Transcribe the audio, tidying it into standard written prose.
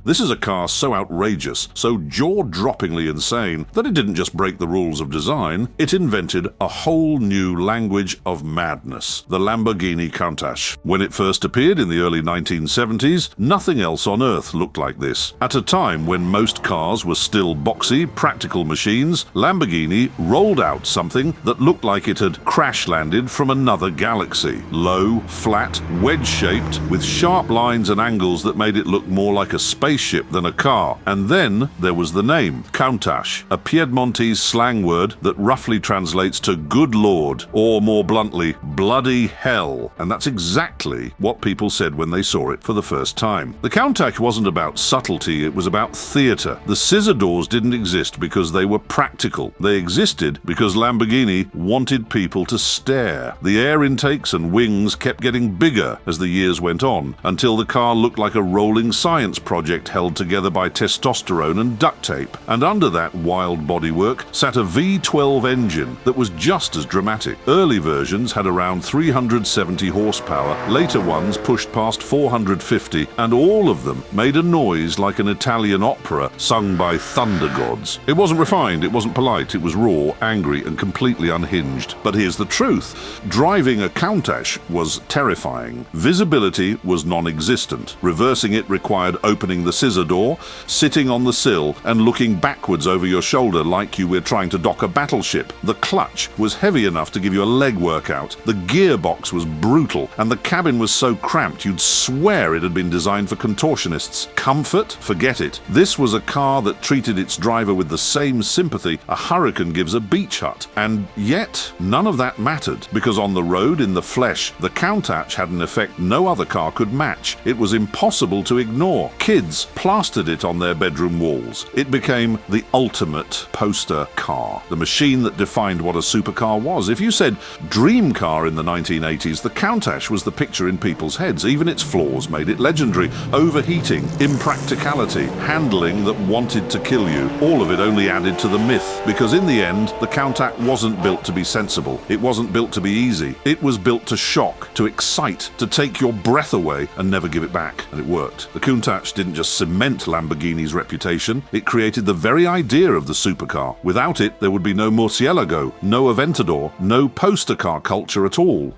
This is a car so outrageous, so jaw-droppingly insane, that it didn't just break the rules of design, it invented a whole new language of madness, the Lamborghini Countach. When it first appeared in the early 1970s, nothing else on Earth looked like this. At a time when most cars were still boxy, practical machines, Lamborghini rolled out something that looked like it had crash-landed from another galaxy. Low, flat, wedge-shaped, with sharp lines and angles that made it look more like a spaceship than a car. And then there was the name, Countach, a Piedmontese slang word that roughly translates to good lord, or more bluntly, bloody hell. And that's exactly what people said when they saw it for the first time. The Countach wasn't about subtlety, it was about theatre. The scissor doors didn't exist because they were practical. They existed because Lamborghini wanted people to stare. The air intakes and wings kept getting bigger as the years went on, until the car looked like a rolling science project held together by testosterone and duct tape. And under that wild bodywork sat a V12 engine that was just as dramatic. Early versions had around 370 horsepower, later ones pushed past 450, and all of them made a noise like an Italian opera sung by thunder gods. It wasn't refined, it wasn't polite, it was raw, angry, and completely unhinged. But here's the truth. Driving a Countach was terrifying. Visibility was non-existent. Reversing it required opening the scissor door, sitting on the sill, and looking backwards over your shoulder like you were trying to dock a battleship. The clutch was heavy enough to give you a leg workout. The gearbox was brutal, and the cabin was so cramped you'd swear it had been designed for contortionists. Comfort? Forget it. This was a car that treated its driver with the same sympathy a hurricane gives a beach hut. And yet, none of that mattered, because on the road, in the flesh, the Countach had an effect no other car could match. It was impossible to ignore. Kids plastered it on their bedroom walls. It became the ultimate poster car, the machine that defined what a supercar was. If you said dream car in the 1980s, the Countach was the picture in people's heads. Even its flaws made it legendary. Overheating, impracticality, handling that wanted to kill you. All of it only added to the myth, because in the end, the Countach wasn't built to be sensible. It wasn't built to be easy. It was built to shock, to excite, to take your breath away and never give it back. And it worked. The Countach didn't just cement Lamborghini's reputation, it created the very idea of the supercar. Without it, there would be no Murcielago, no Aventador, no poster car culture at all.